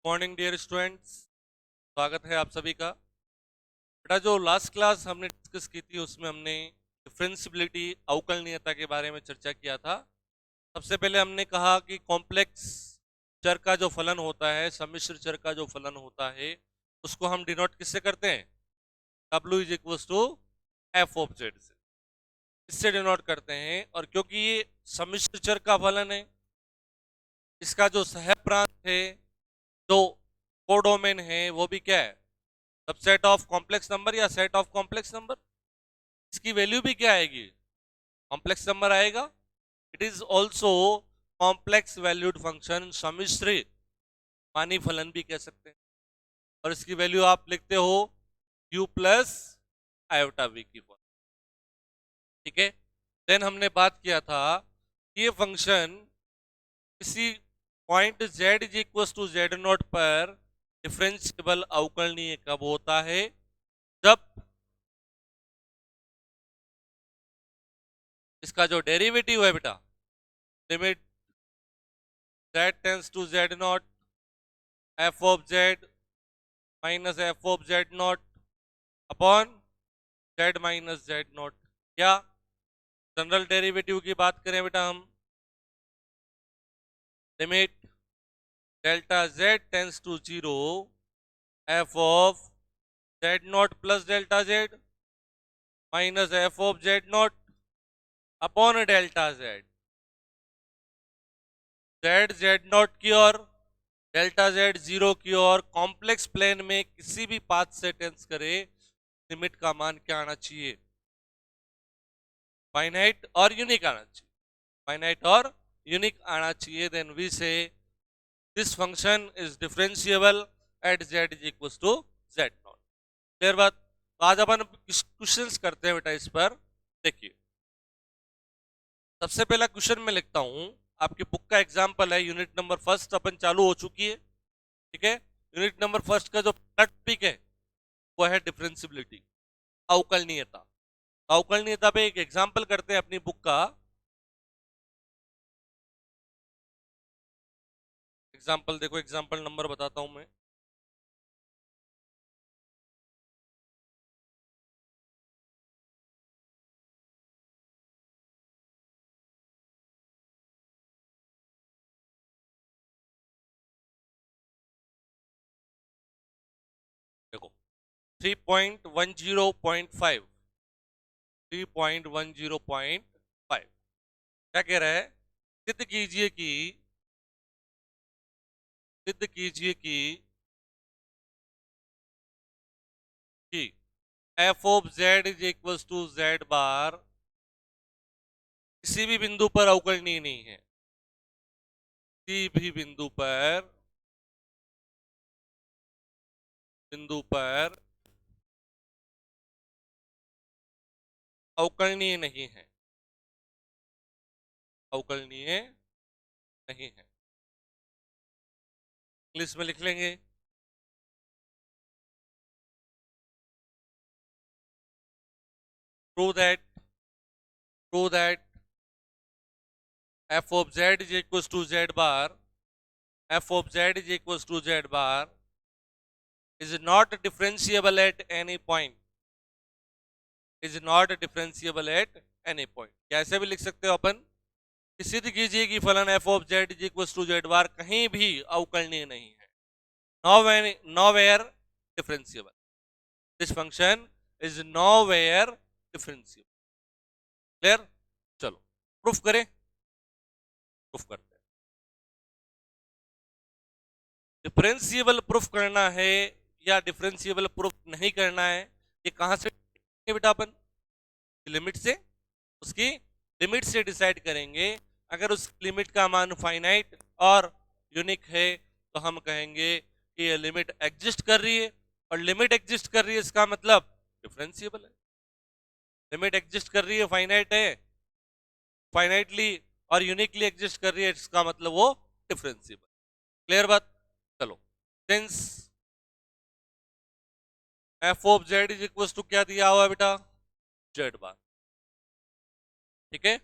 Morning dear students, स्वागत है आप सभी का। बेटा, जो लास्ट क्लास हमने डिस्कस की थी उसमें हमने डिफरेंशियबिलिटी अवकलनीयता के बारे में चर्चा किया था। सबसे पहले हमने कहा कि कॉम्प्लेक्स चर का जो फलन होता है, सम्मिश्र चर का जो फलन होता है, उसको हम डिनोट किससे करते हैं? W is equal to f of z से, इससे डिनोट करते हैं। और क्योंकि ये सम्मिश्र चर का फलन है, इसका जो सहप्रांत है, जो कोडोमेन है, वो भी क्या है? सबसेट ऑफ कॉम्प्लेक्स नंबर या सेट ऑफ कॉम्प्लेक्स नंबर। इसकी वैल्यू भी क्या आएगी? कॉम्प्लेक्स नंबर आएगा। It is also complex valued function, सम्मिश्र मानी फलन भी कह सकते हैं। और इसकी वैल्यू आप लिखते हो u प्लस आयोटा v की फॉर्म। ठीक है। देन हमने बात किया था कि ये फंक्शन किसी point z is equal to z not पर डिफरेंशिएबल अवकलनीय कब होता है? जब इसका जो डेरिवेटिव है बेटा, limit z tends to z not f of z minus f of z not upon z minus z not. क्या जनरल डेरिवेटिव की बात करें बेटा हम, limit delta z tends to zero f of z not plus delta z minus f of z not upon delta z. Z z not की और delta Z zero की और कॉम्प्लेक्स प्लेन में किसी भी पाथ से टेंस करे, limit का मान क्या आना चाहिए? फाइनाइट और यूनिक आना चाहिए। फाइनाइट और यूनिक आना चाहिए। Then we say this function is differentiable at z is equal to z not. Clear बात? तो आज अपन क्वेश्चंस करते हैं बेटा इस पर। देखिए, सबसे पहला क्वेश्चन मैं लिखता हूं, आपकी बुक का एग्जाम्पल है, यूनिट नंबर फर्स्ट अपन चालू हो चुकी है। ठीक है। यूनिट नंबर फर्स्ट का जो पहला टॉपिक है वो है डिफरेंशियबिलिटी, अवकलनीयता। अवकलनीयता पे एक एग्जाम्पल करते हैं अपनी बुक का। एग्जाम्पल देखो, एग्जाम्पल नंबर बताता हूं मैं। देखो, 3.10.5, 3.10.5 क्या कह रहा है? सिद्ध कीजिए कि सिद्ध कीजिए कि f of z is equal to z bar किसी भी बिंदु पर अवकलनीय नहीं है। किसी भी बिंदु पर अवकलनीय नहीं है। अवकलनीय नहीं है। इंग्लिश में लिख लेंगे, prove that f of z is equal to z bar, f of z is equal to z bar is not differentiable at any point, is not differentiable at any point। कैसे भी लिख सकते हो अपन कि सिद्ध कीजिए कि फलन f of z is equal to z bar कहीं भी अवकलनीय नहीं है। Nowhere differentiable, this function is nowhere differentiable. Clear? चलो प्रूफ करें, प्रूफ करते हैं। डिफरेंशिएबल प्रूफ करना है या डिफरेंशिएबल प्रूफ नहीं करना है, ये कहां से बेटा? अपन लिमिट से, उसकी लिमिट से डिसाइड करेंगे। अगर उस लिमिट का मान फाइनाइट और यूनिक है तो हम कहेंगे कि ये लिमिट एग्जिस्ट कर रही है। और लिमिट एग्जिस्ट कर रही है इसका मतलब डिफरेंशिएबल है। लिमिट एग्जिस्ट कर रही है, फाइनाइट है, फाइनाइटली और यूनिकली एग्जिस्ट कर रही है, इसका मतलब वो डिफरेंशिएबल। क्लियर बात? चलो, since f of z is equal to क्या दिया हुआ है बेटा? Z bar. ठीक है।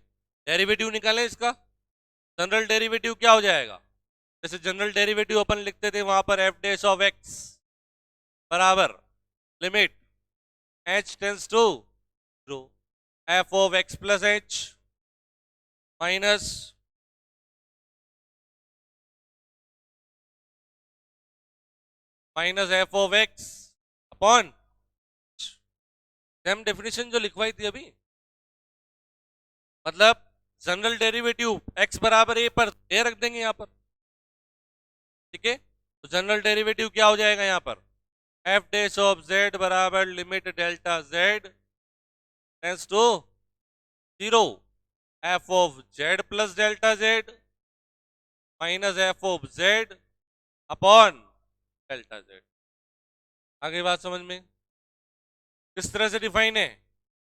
डेरिवेटिव निकालें इसका। जनरल डेरिवेटिव क्या हो जाएगा? जैसे जनरल डेरिवेटिव अपन लिखते थे वहां पर एफ डैश ऑफ एक्स बराबर limit h tends to 0 f of x plus h minus f of x upon same definition जो लिखवाई थी अभी, मतलब जनरल डेरिवेटिव x बराबर ए पर ए रख देंगे यहां पर, ठीक है। तो जनरल डेरिवेटिव क्या हो जाएगा यहां पर, एफ डैश ऑफ z बराबर limit delta z tends to 0 f of z plus delta z minus f of z upon delta z। आगे बात समझ में? किस तरह से डिफाइन है,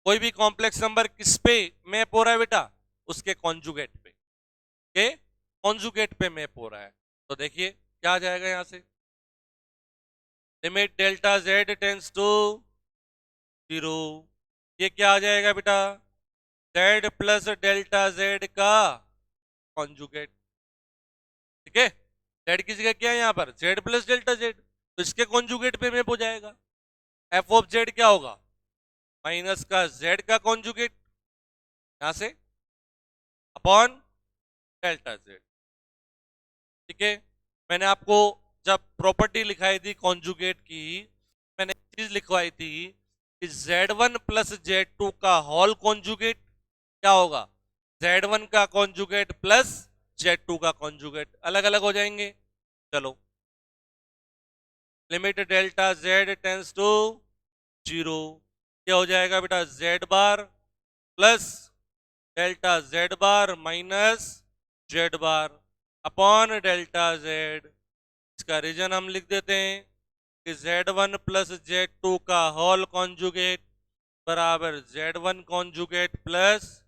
कोई भी कॉम्प्लेक्स नंबर किस पे मैप हो रहा है बेटा, उसके कॉन्जुगेट पे, के कॉन्जुगेट पे मैप हो रहा है। तो देखिए क्या आ जाएगा यहां से, limit delta z tends to 0, ये क्या आ जाएगा बेटा, z प्लस डेल्टा z का कॉन्जुगेट, ठीक है। z की जगह क्या है यहां पर, z प्लस डेल्टा z, तो इसके कॉन्जुगेट पे मैप हो जाएगा। एफ ऑफ z क्या होगा, माइनस का z का कॉन्जुगेट यहां से अपॉन डेल्टा z, ठीक है। मैंने आपको जब प्रॉपर्टी लिखाई थी कॉन्जुगेट की, मैंने एक चीज लिखवाई थी कि z1 प्लस z2 का होल कॉन्जुगेट क्या होगा, z1 का कॉन्जुगेट प्लस z2 का कॉन्जुगेट, अलग अलग हो जाएंगे। चलो, limit delta z tends to 0, क्या हो जाएगा बेटा, z bar plus delta z bar minus z bar upon delta z। इसका रीजन हम लिख देते हैं कि z1 प्लस z2 का होल कॉन्जुगेट बराबर z1 conjugate plus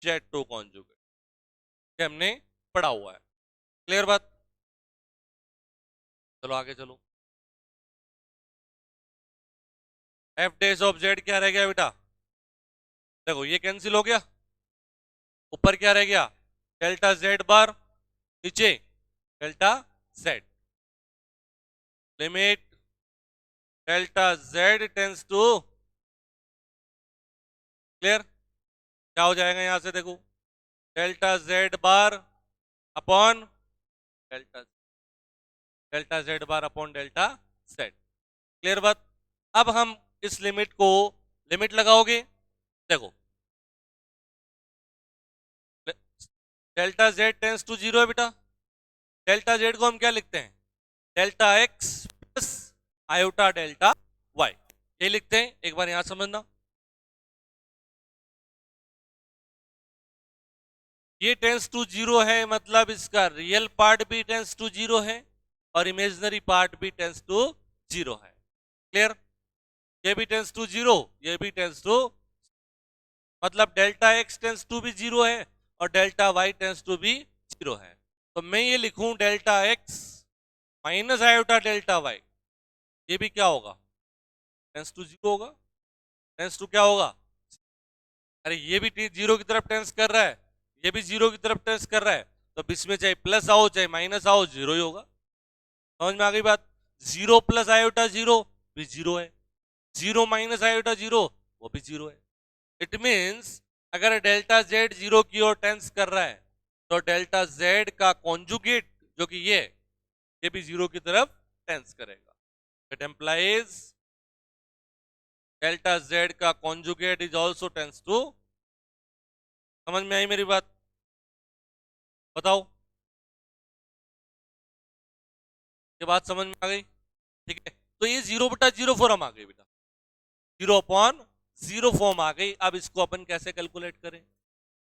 z2 conjugate, ये हमने पढ़ा हुआ है। क्लियर बात? चलो आगे चलो, एफ डैश ऑफ z क्या रह गया बेटा, देखो ये कैंसिल हो गया, ऊपर क्या रह गया, डेल्टा z बार, नीचे delta z, limit delta z tends to, clear, क्या हो जाएगा यहां से देखो, delta z bar upon delta z bar upon delta z। Clear बात? अब हम इस लिमिट को, लिमिट लगाओगे, देखो डेल्टा z टेंस टू 0 है बेटा, डेल्टा z को हम क्या लिखते हैं, delta x plus iota delta y, ये लिखते हैं। एक बार यहां समझना, ये टेंस टू 0 है, मतलब इसका रियल पार्ट भी टेंस टू 0 है और इमेजिनरी पार्ट भी टेंस टू 0 है। क्लियर? ये भी टेंस टू 0, ये भी टेंस टू, मतलब डेल्टा x टेंस टू भी 0 है और डेल्टा y टेंस टू भी 0 है। तो मैं ये लिखूं delta x minus iota delta y, ये भी क्या होगा, टेंस टू 0 होगा। टेंस टू क्या होगा, अरे ये भी 0 की तरफ टेंस कर रहा है, ये भी 0 की तरफ टेंस कर रहा है, तो इसमें चाहे प्लस आओ चाहे माइनस आओ 0 ही होगा। समझ में आ गई बात? 0 प्लस आयोटा 0 भी 0 है, 0 माइनस आयोटा 0 वो भी 0 है। इट मीन्स अगर डेल्टा z 0 की ओर टेंस कर रहा है तो डेल्टा z का कॉन्जुगेट जो कि ये भी 0 की तरफ टेंस करेगा। इट एम्प्लाइज डेल्टा z का conjugate is also tends to, समझ में आई मेरी बात? बताओ, ये बात समझ में आ गई? ठीक है, तो ये 0/0 फॉर्म आ गई बेटा, 0/0 फॉर्म आ गई। अब इसको अपन कैसे कैलकुलेट करें,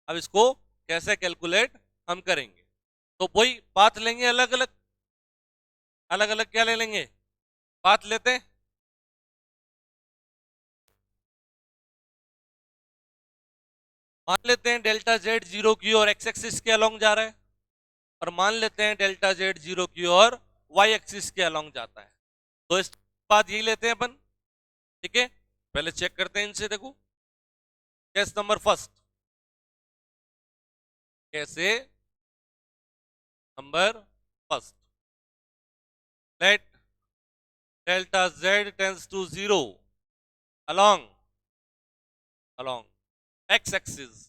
अब इसको कैसे कैलकुलेट हम करेंगे, तो वही पाथ लेंगे, अलग अलग, अलग अलग क्या ले लेंगे, पाथ लेते हैं। मान लेते हैं डेल्टा z 0 की ओर x एक्सिस के अलोंग जा रहा है और मान लेते हैं डेल्टा z 0 की ओर y एक्सिस के अलोंग जाता है। तो इस बात यही लेते हैं अपन, ठीक है। पहले चेक करते हैं इनसे, देखो case number first, case number first let delta z tends to 0 along along x axis.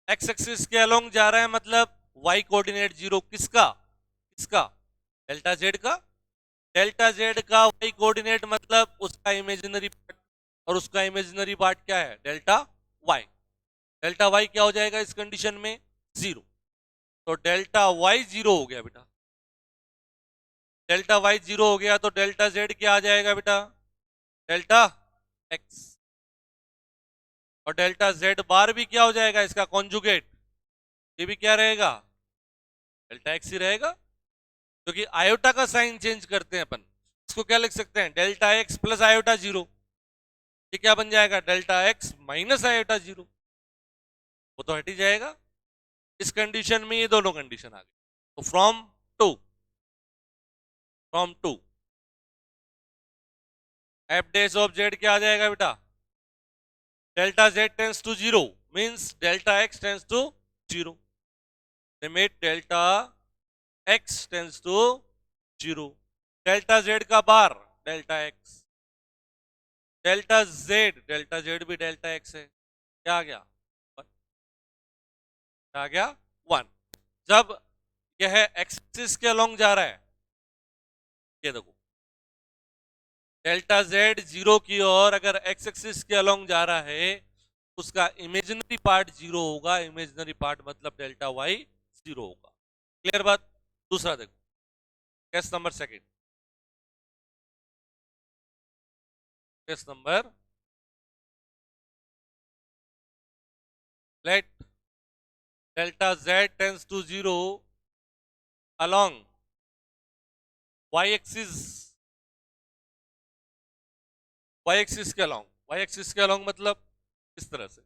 X axis के अलोंग जा रहा है मतलब y कोऑर्डिनेट 0 किसका किसका डेल्टा z का। डेल्टा z का y कोऑर्डिनेट मतलब उसका इमेजिनरी पार्ट, और उसका इमेजिनरी पार्ट क्या है डेल्टा y। डेल्टा y क्या हो जाएगा इस कंडीशन में 0। तो डेल्टा y 0 हो गया बेटा। डेल्टा y 0 हो गया तो डेल्टा z क्या आ जाएगा बेटा डेल्टा x। और डेल्टा z बार भी क्या हो जाएगा इसका कॉन्जुगेट, ये भी क्या रहेगा डेल्टा x ही रहेगा, क्योंकि आयोटा का साइन चेंज करते हैं अपन। इसको क्या लिख सकते हैं डेल्टा x प्लस आयोटा 0। ये क्या बन जाएगा डेल्टा x माइनस आयोटा 0। वो तो हट ही जाएगा। इस कंडीशन में ये दोनों कंडीशन आ गई। तो from two f dash of z क्या आ जाएगा बेटा delta z tends to 0 means delta x tends to 0। Limit delta x tends to 0। Delta z का bar delta x, delta z भी डेल्टा x है। क्या आ गया क्या आ गया 1। जब यह एक्सिस के अलोंग जा रहा है, ये देखो डेल्टा z 0 की ओर अगर एक्स एक्सिस के अलोंग जा रहा है उसका इमेजिनरी पार्ट 0 होगा। इमेजिनरी पार्ट मतलब डेल्टा y 0 होगा। क्लियर बात। दूसरा देखो case number second. Case number let delta z tends to 0 along y axis. y axis के अलोंग, y एक्सिस के अलोंग मतलब इस तरह से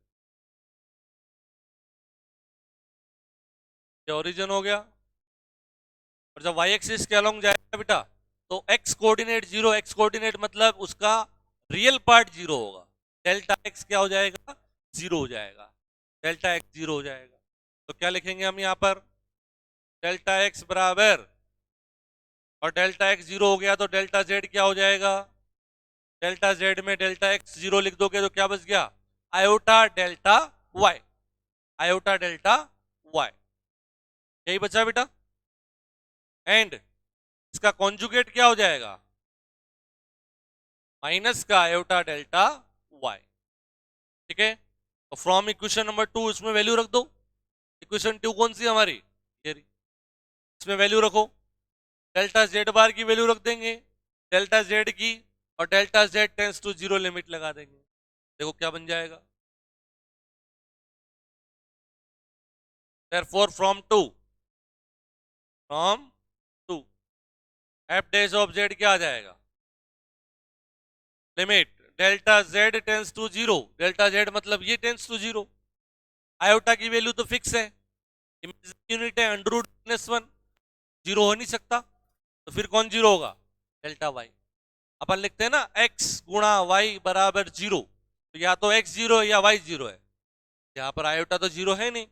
ये ओरिजिन हो गया। और जब y एक्सिस के अलोंग जाएगा बेटा तो x कोऑर्डिनेट 0, x कोऑर्डिनेट मतलब उसका रियल पार्ट 0 होगा। डेल्टा x क्या हो जाएगा 0 हो जाएगा। डेल्टा x 0 हो जाएगा। तो क्या लिखेंगे हम यहां पर डेल्टा x बराबर, और डेल्टा x 0 हो गया तो डेल्टा z क्या हो जाएगा डेल्टा z में डेल्टा x 0 लिख दोगे तो क्या बच गया iota delta y। Iota delta y यही बचा बेटा। एंड इसका कॉन्जुगेट क्या हो जाएगा माइनस का आयोटा डेल्टा y। ठीक है। तो फ्रॉम इक्वेशन नंबर 2 इसमें वैल्यू रख दो। इक्वेशन 2 कौन सी हमारी ये रही। इसमें वैल्यू रखो। डेल्टा जेड बार की वैल्यू रख देंगे डेल्टा जेड की, और delta z tends to 0 limit लगा देंगे। देखो क्या बन जाएगा therefore from 2 f dash of z क्या आ जाएगा limit delta z tends to 0। Delta z मतलब ये टेंस टू 0। आयोटा की वैल्यू तो फिक्स है, यूनिट है अंडर रूट -1, 0 हो नहीं सकता। तो फिर कौन 0 होगा डेल्टा वाई। अपन लिखते हैं ना x गुणा वाई बराबर 0, तो या तो x 0 है या y 0 है। यहां पर आयोटा तो 0 है नहीं,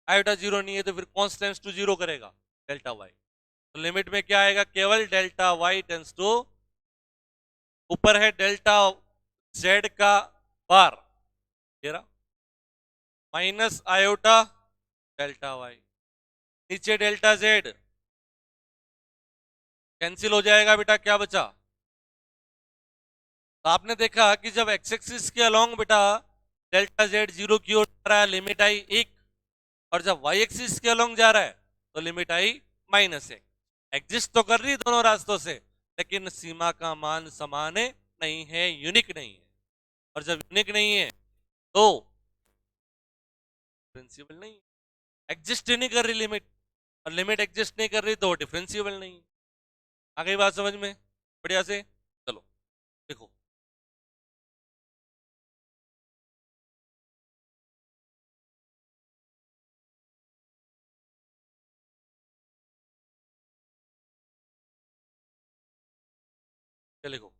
आयोटा 0 नहीं है तो फिर कौन टेंस टू 0 करेगा डेल्टा वाई। तो लिमिट में क्या आएगा केवल डेल्टा वाई टेंस टू, ऊपर है डेल्टा जेड का बार तेरा माइनस आयोटा डेल्टा वाई, नीचे डेल्टा जेड कैंसिल हो जाएगा बेटा क्या बचा। तो आपने देखा कि जब एक्स एक्सिस के अलोंग बेटा डेल्टा जेड 0 की ओर जा रहा है लिमिट आई 1, और जब वाई एक्सिस के अलोंग जा रहा है तो लिमिट आई -1। एग्जिस्ट तो कर रही दोनों रास्तों से, लेकिन सीमा का मान समान नहीं है, यूनिक नहीं है। और जब यूनिक नहीं है तो डिफरेंशिएबल नहीं, एग्जिस्ट ही नहीं कर रही लिमिट, और लिमिट एग्जिस्ट नहीं कर रही तो डिफरेंशिएबल नहीं। आ गई बात समझ में बढ़िया से। चलो देखो क्या लिखो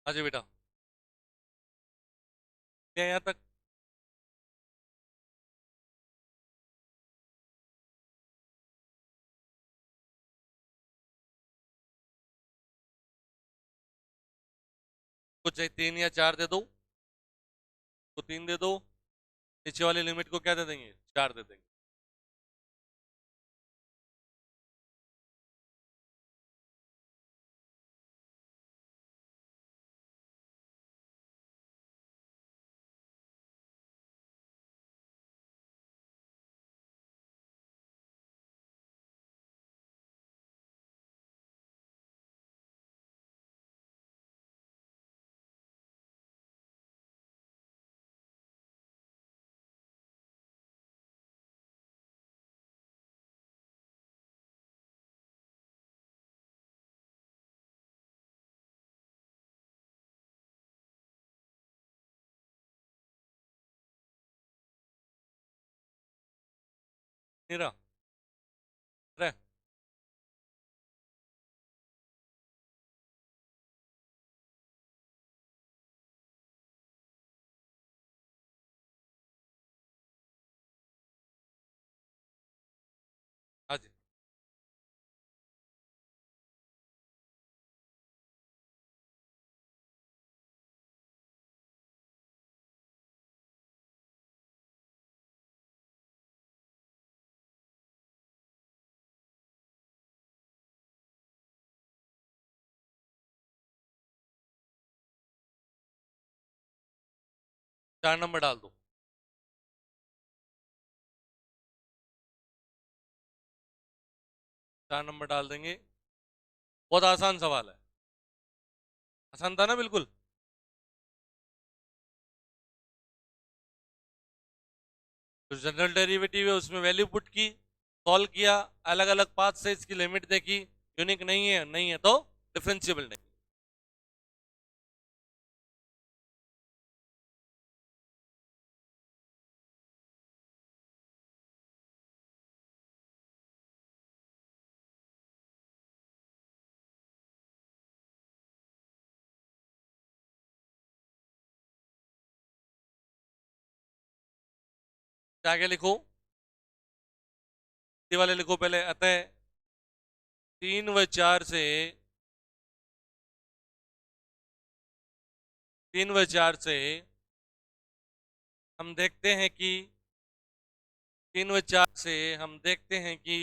हाँ जी बेटा, क्या यहाँ तक? कुछ 3 या 4 दे दो, तो 3 दे दो। नीचे वाली लिमिट को क्या दे देंगे? 4 दे देंगे। नहीं रहा? रहा? हाँ जी। 4 नंबर डाल दो। 4 नंबर डाल देंगे। बहुत आसान सवाल है। आसान था ना बिल्कुल। तो जनरल डेरिवेटिव है, उसमें वैल्यू पुट की, सॉल्व किया, अलग अलग पाथ से इसकी लिमिट देखी, यूनिक नहीं है, नहीं है तो डिफरेंशिएबल नहीं। आगे लिखो, ये वाले लिखो पहले। अतः 3 व 4 से 3 व 4 से हम देखते हैं कि 3 व 4 से हम देखते हैं कि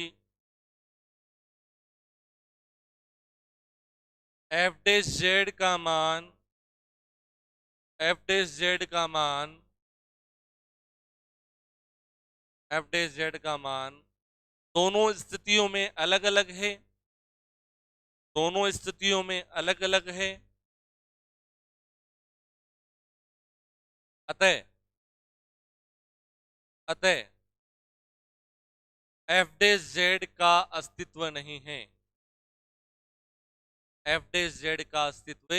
एफ डेश जेड का मान, एफ डेश जेड का मान, एफ डेश जेड का मान दोनों स्थितियों में अलग अलग है, दोनों स्थितियों में अलग अलग है। अतः अतः एफ डेश जेड का अस्तित्व नहीं है, एफ डेश जेड का अस्तित्व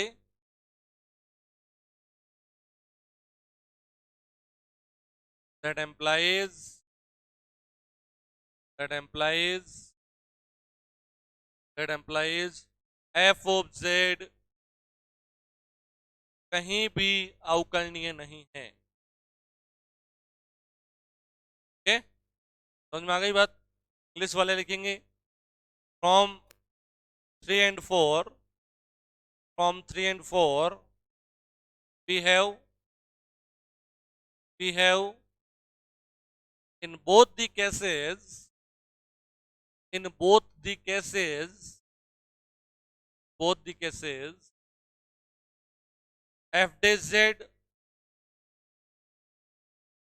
that implies that implies that implies f of z कहीं भी अवकलनीय नहीं है। ओके, समझ में आ गई बात? इंग्लिश वाले लिखेंगे from 3 and 4, from 3 and 4 we have we have in both the cases, in both the cases, both the cases f dash z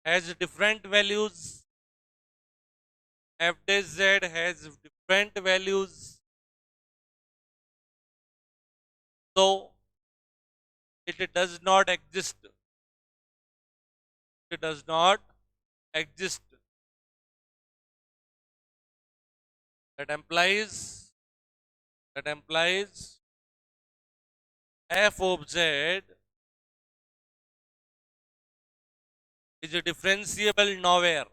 has different values, f dash z has different values, so it does not exist, it does not exist. That implies f of z is differentiable nowhere.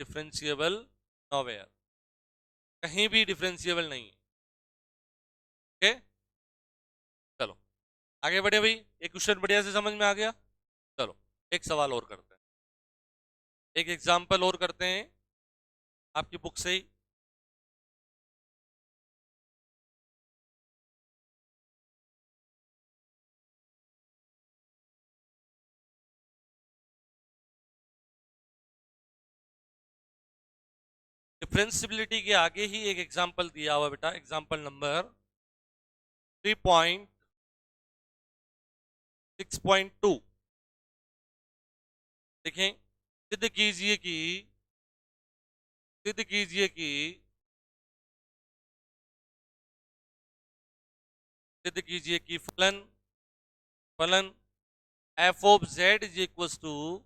Differentiable nowhere. कहीं भी differentiable नहीं है। Okay, चलो आगे बढ़े भाई। एक question बढ़िया से समझ में आ गया। चलो एक सवाल और करते हैं, एक एग्जाम्पल और करते हैं आपकी बुक से ही। डिफरेंशियबिलिटी के आगे ही एक एग्जाम्पल दिया हुआ बेटा, एग्जाम्पल नंबर 3.6.2। देखें, सिद्ध कीजिए कि सिद्ध कीजिए कि सिद्ध कीजिए कि फलन फलन f of z is equal to,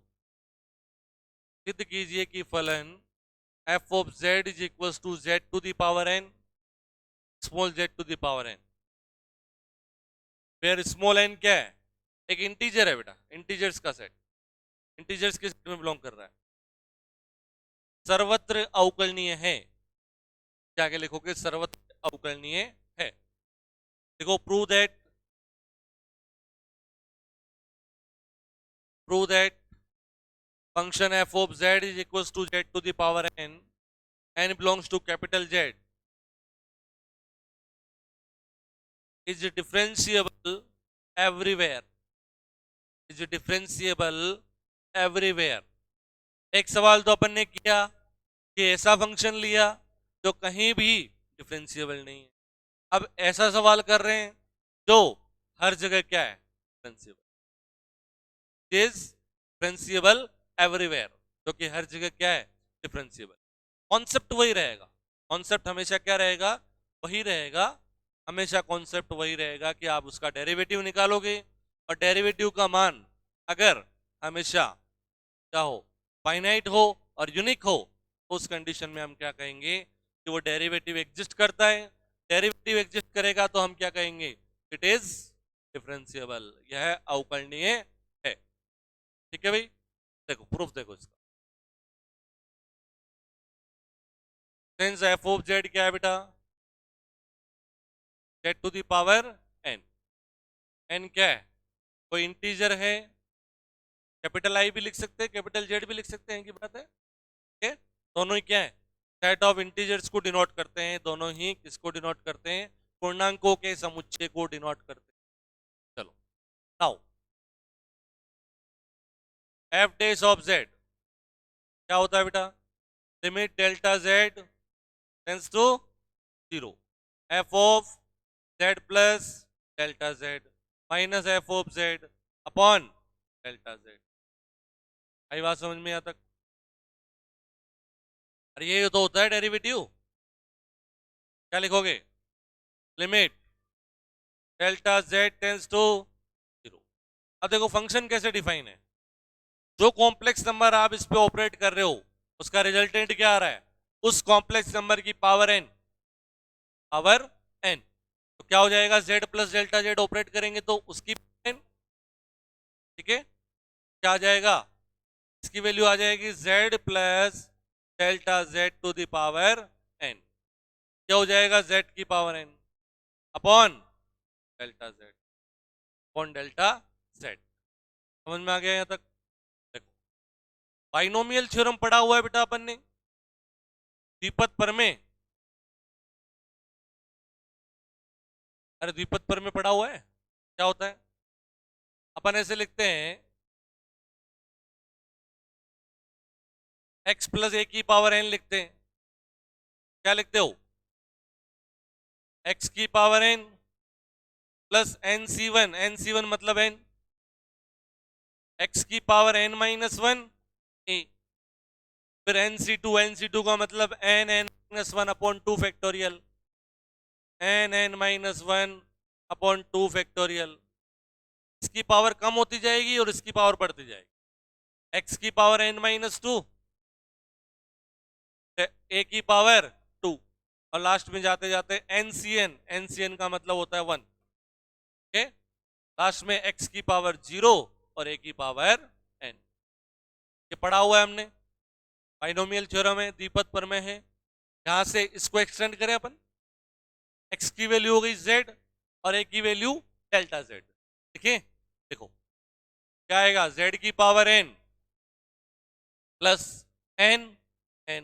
सिद्ध कीजिए कि फलन f of z is equal to z to the power n, small z to the power n. फिर स्मॉल एन क्या है? एक इंटीजर है बेटा, इंटीजर्स का सेट। इंटीजर्स किस सेट में बिलोंग कर रहा है? सर्वत्र अवकलनीय है। क्या क्या लिखोगे? सर्वत्र अवकलनीय है। देखो, prove that function f of z is equal to z to the power n, n belongs to capital z, is differentiable everywhere, is differentiable everywhere। एक सवाल तो अपन ने किया कि ऐसा फंक्शन लिया जो कहीं भी डिफरेंशिएबल नहीं है। अब ऐसा सवाल कर रहे हैं जो हर जगह क्या है? डिफरेंशिएबल, इज डिफरेंशिएबल एवरीवेयर, जो कि हर जगह क्या है? डिफरेंशिएबल। कॉन्सेप्ट वही रहेगा, कॉन्सेप्ट हमेशा क्या रहेगा? वही रहेगा। हमेशा कॉन्सेप्ट वही रहेगा कि आप उसका डेरिवेटिव निकालोगे, और डेरिवेटिव का मान अगर हमेशा क्या हो? फाइनाइट हो और यूनिक हो, तो उस कंडीशन में हम क्या कहेंगे? कि वो डेरिवेटिव एग्जिस्ट करता है। डेरिवेटिव एग्जिस्ट करेगा तो हम क्या कहेंगे? इट इज डिफरेंशिएबल, यह अवकलनीय है। ठीक है भाई, देखो प्रूफ देखो इसका। सिंस एफ ऑफ जेड क्या है बेटा? Z to the power n. N क्या है? कोई इंटीजर है, कैपिटल आई भी लिख सकते हैं, कैपिटल जेड भी लिख सकते हैं, की बात है। ठीक है, दोनों ही क्या है? सेट ऑफ इंटीजर्स को डिनोट करते हैं। दोनों ही किसको डिनोट करते हैं? पूर्णांकों के समुच्चय को डिनोट करते हैं। चलो now f dash of z क्या होता है बेटा? Limit delta z tends to 0, f of z plus delta z minus f of z upon delta z. आई बात समझ में? यहां तक? अरे ये तो होता है डेरिवेटिव। क्या लिखोगे? Limit delta z tends to 0। अब देखो फंक्शन कैसे डिफाइन है। जो कॉम्प्लेक्स नंबर आप इस पे ऑपरेट कर रहे हो, उसका रिजल्टेंट क्या आ रहा है? उस कॉम्प्लेक्स नंबर की पावर एन, पावर एन। तो क्या हो जाएगा? Z plus delta Z operate करेंगे तो उसकी एन। ठीक है, क्या आ जाएगा? इसकी वैल्यू आ जाएगी z plus delta z to the power n. क्या हो जाएगा? जेड की power n upon delta z, upon delta z. समझ में आ गया यहां तक? देखो, बाइनोमियल थ्योरम पढ़ा हुआ है बेटा अपन ने द्विपद प्रमेय। अरे द्विपद प्रमेय पढ़ा हुआ है। क्या होता है? अपन ऐसे लिखते हैं, x प्लस ए की पावर एन लिखते हैं। क्या लिखते हो? x की power n plus n c one मतलब एन, x की power n minus one a, फिर एन सी टू का मतलब n minus one upon two factorial, n minus one upon two factorial. इसकी पावर कम होती जाएगी और इसकी पावर बढ़ती जाएगी। x की power n minus two, a की पावर टू, और लास्ट में जाते जाते एनसीएन का मतलब होता है वन। ओके, लास्ट में x की पावर 0 और a की पावर n। ये पढ़ा हुआ है हमने, बाइनोमियल थ्योरम है, द्विपद प्रमेय है। यहां से इसको एक्सटेंड करें अपन, x की वैल्यू हो गई z और a की वैल्यू डेल्टा z। देखिए देखो क्या आएगा, z की power n plus n n,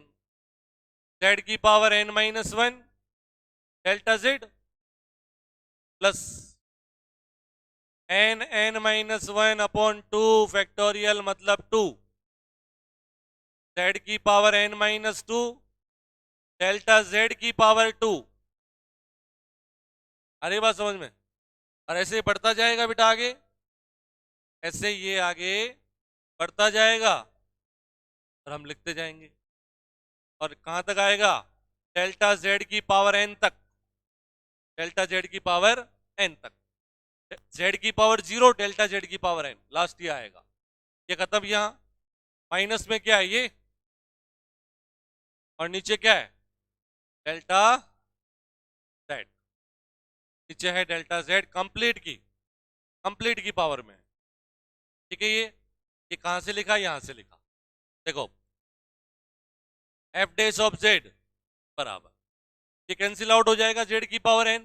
z की power n minus one delta z plus n minus one upon two factorial मतलब 2, z की power n minus two delta z की पावर 2। अरे बात समझ में? और ऐसे ही बढ़ता जाएगा बेटा आगे, ऐसे ये आगे बढ़ता जाएगा और हम लिखते जाएंगे और कहां तक आएगा, डेल्टा z की पावर n तक, डेल्टा z की पावर n तक, z की पावर 0 डेल्टा z की पावर n, लास्ट ये आएगा। ये खत्म, यहां माइनस में क्या है ये और नीचे क्या है डेल्टा z, नीचे है डेल्टा z कंप्लीट की पावर में। ठीक है, ये कहां से लिखा, यहां से लिखा। देखो f डैश ऑफ z बराबर, ये कैंसिल आउट हो जाएगा, z की पावर n,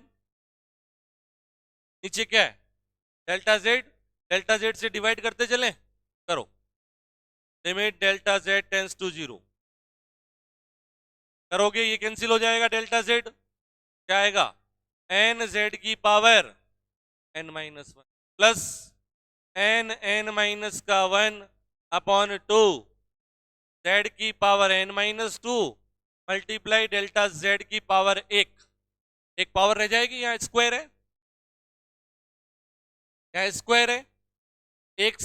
नीचे क्या है डेल्टा z से डिवाइड करते चले, करो, limit delta z tends to 0, करोगे ये कैंसिल हो जाएगा, डेल्टा z क्या आएगा n z की power n minus one plus n minus का 1 अपॉन 2 z की power n minus two multiply delta z की पावर एक पावर रह जाएगी, यहां स्क्वायर है, यहां स्क्वायर है, एक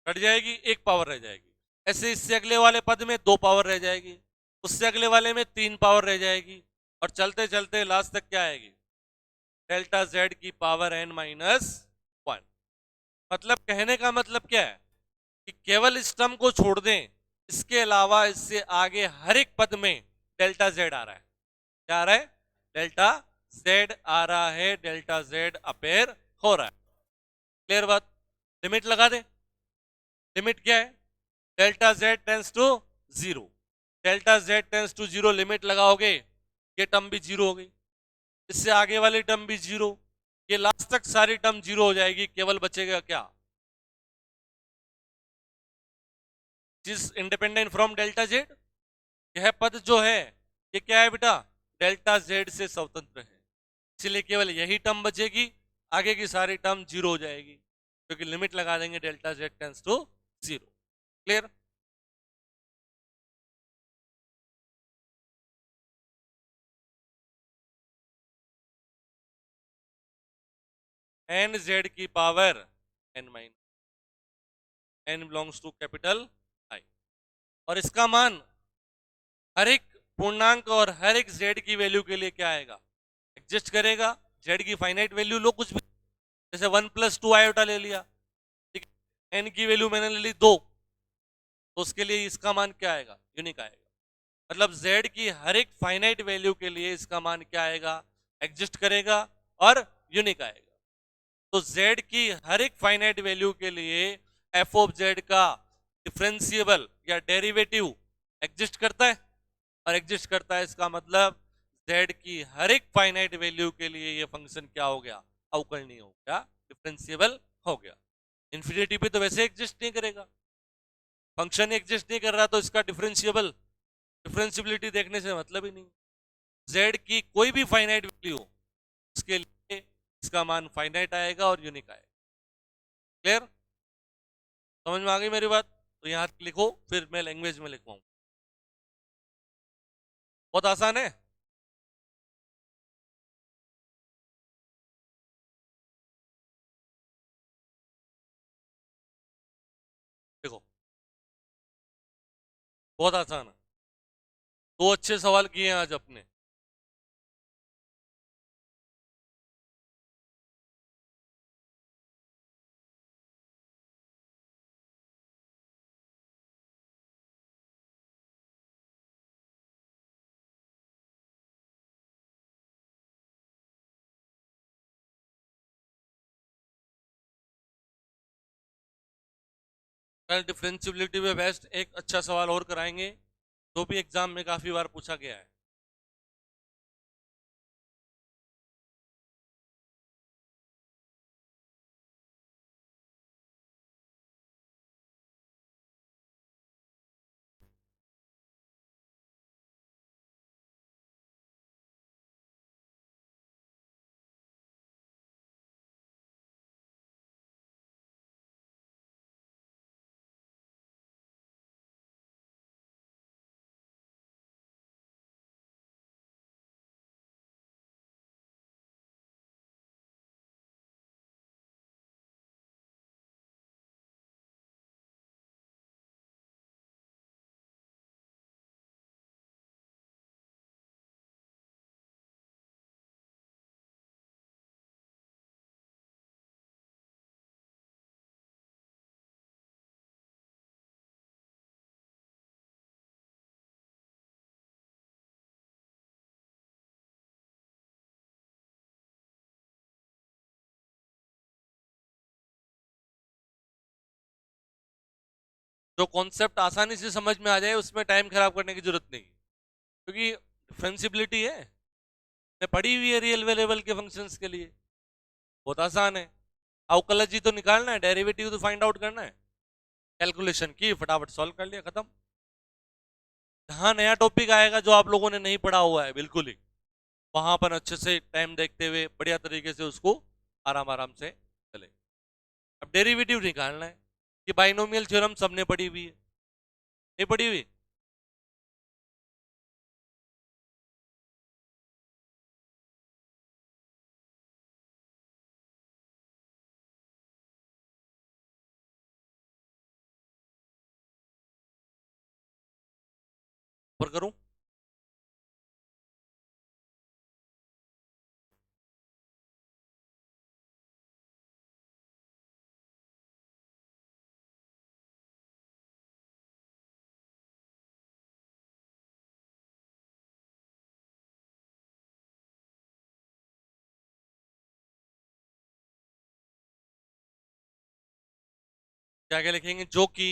कट जाएगी, एक पावर रह जाएगी। ऐसे इससे अगले वाले पद में 2 पावर रह जाएगी, उससे अगले वाले में 3 पावर रह जाएगी और चलते चलते लास्ट तक क्या आएगी, डेल्टा z की पावर n माइनस वन। मतलब कहने का मतलब क्या है कि केवल इस टर्म को छोड़ दें, इसके अलावा इससे आगे हर एक पद में डेल्टा z आ रहा है। क्या आ रहा है, डेल्टा z आ रहा है, डेल्टा z अपेयर हो रहा है। क्लियर बात? लिमिट लगा दे, लिमिट क्या है delta z tends to 0, delta z tends to 0 limit लगाओगे, ये टर्म भी 0 हो गई, इससे आगे वाली टर्म भी 0, ये लास्ट तक सारी टर्म 0 हो जाएगी, केवल बचेगा क्या, जिस इंडिपेंडेंट फ्रॉम डेल्टा z। यह पद जो है ये क्या है बेटा, डेल्टा z से स्वतंत्र है, इसलिए केवल यही टर्म बचेगी, आगे की सारी टर्म 0 हो जाएगी क्योंकि लिमिट लगा देंगे delta z tends to 0। Clear? n z की power n minus, n belongs to capital I, और इसका मान हर एक पूर्णांक और हर एक z की वैल्यू के लिए क्या आएगा, एग्जिस्ट करेगा। z की फाइनाइट वैल्यू लो कुछ भी, जैसे 1 + 2 आयोटा ले लिया, ठीक है, n की वैल्यू मैंने ले ली 2, तो उसके लिए इसका मान क्या आएगा, यूनिक आएगा। मतलब z की हर एक फाइनाइट वैल्यू के लिए इसका मान क्या आएगा, एग्जिस्ट करेगा और यूनिक आएगा। तो z की हर एक फाइनाइट वैल्यू के लिए f ऑफ z का डिफरेंशिएबल या डेरिवेटिव एग्जिस्ट करता है, और एग्जिस्ट करता है इसका मतलब z की हर एक फाइनाइट वैल्यू के लिए ये फंक्शन क्या हो गया, अवकलनीय हो गया, डिफरेंशिएबल हो गया। इन्फिनिटी पे तो वैसे एग्जिस्ट नहीं करेगा, फंक्शन एग्जिस्ट नहीं कर रहा तो इसका डिफरेंशियबिलिटी देखने से मतलब ही नहीं। z की कोई भी फाइनाइट वैल्यू उसके लिए इसका मान फाइनाइट आएगा और यूनिक आएगा। क्लियर? समझ में आ गई मेरी बात? तो यहां लिखो, फिर मैं लैंग्वेज में लिखवाऊं, बहुत आसान है। देखो बहुत आसान है, 2 अच्छे सवाल किए हैं आज अपने। कल डिफरेंशियबिलिटी में बेस्ट एक अच्छा सवाल और कराएंगे, जो भी एग्जाम में काफी बार पूछा गया है। जो कॉन्सेप्ट आसानी से समझ में आ जाए उसमें टाइम खराब करने की जरूरत नहीं, क्योंकि डिफरेंशिबिलिटी है, मैं पढ़ी हुई है रियल वेरिएबल के फंक्शंस के लिए, बहुत आसान है। अवकलज ही तो निकालना है, डेरिवेटिव तो फाइंड आउट करना है, कैलकुलेशन की फटाफट सॉल्व कर लिया, खत्म। जहां नया टॉपिक आएगा जो आप लोगों ने नहीं पढ़ा हुआ है बिल्कुल ही, वहां पर अच्छे से टाइम देखते हुए बढ़िया तरीके से उसको आराम आराम से चले। अब डेरिवेटिव निकालना है कि बाइनोमियल थ्योरम सबने पढ़ी हुई है, नहीं पढ़ी हुई? पर करूं? क्या क्या लिखेंगे? जो कि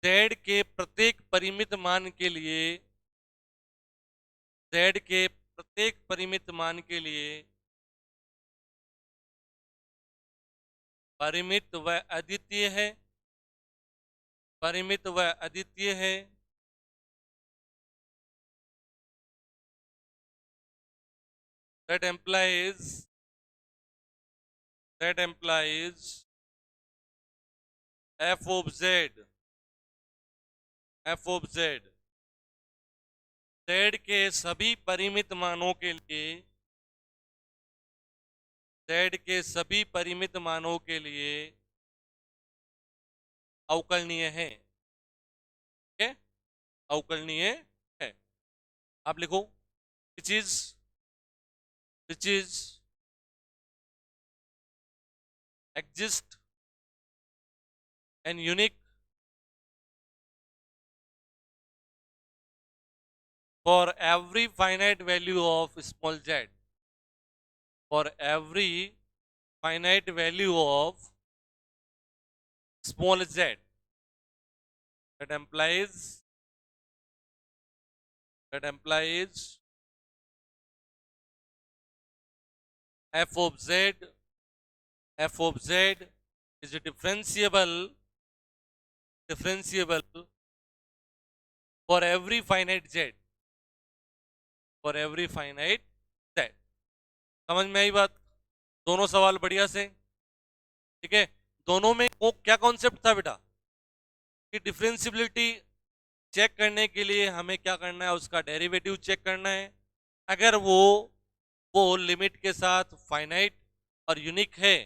z के प्रत्येक परिमित मान के लिए, z के प्रत्येक परिमित मान के लिए परिमित व अद्वितीय है, परिमित व अद्वितीय है, that implies f of z, z के सभी परिमित मानों के लिए, z के सभी परिमित मानों के लिए अवकलनीय है, ठीक है, अवकलनीय है। आप लिखो which is exist and unique for every finite value of small z, for every finite value of small z, that implies f of z is differentiable for every finite z, समझ में आई बात? दोनों सवाल बढ़िया से, ठीक है। दोनों में वो क्या कॉन्सेप्ट था बेटा कि डिफरेंशियबिलिटी चेक करने के लिए हमें क्या करना है, उसका डेरिवेटिव चेक करना है। अगर वो लिमिट के साथ फाइनाइट और यूनिक है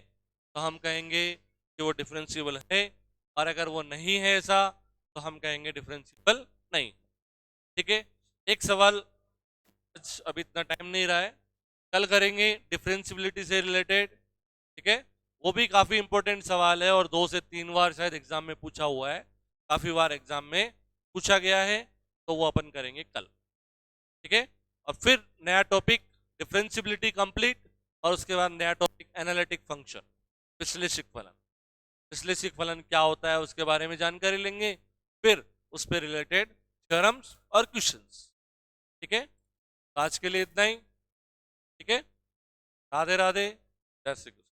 तो हम कहेंगे कि वो डिफरेंशिएबल है, और अगर वो नहीं है ऐसा तो हम कहेंगे डिफरेंशिएबल नहीं, ठीक है। एक सवाल अभी इतना टाइम नहीं रहा है, कल करेंगे डिफरेंशियबिलिटी से रिलेटेड, ठीक है। वो भी काफी इंपॉर्टेंट सवाल है और 2 से 3 बार शायद एग्जाम में पूछा हुआ है, काफी बार एग्जाम में पूछा गया है, तो वो अपन करेंगे कल, ठीक है। और फिर नया टॉपिक डिफरेंशियबिलिटी कंप्लीट, और उसके बाद नया टॉपिक एनालिटिक फंक्शन, विश्लेषिक फलन। विश्लेषिक फलन क्या होता है उसके बारे में जानकारी लेंगे, फिर उस पर रिलेटेड थ्योरम्स और क्वेश्चंस, ठीक है। आज के लिए इतना ही, ठीक है। राधे राधे, जय श्री कृष्ण।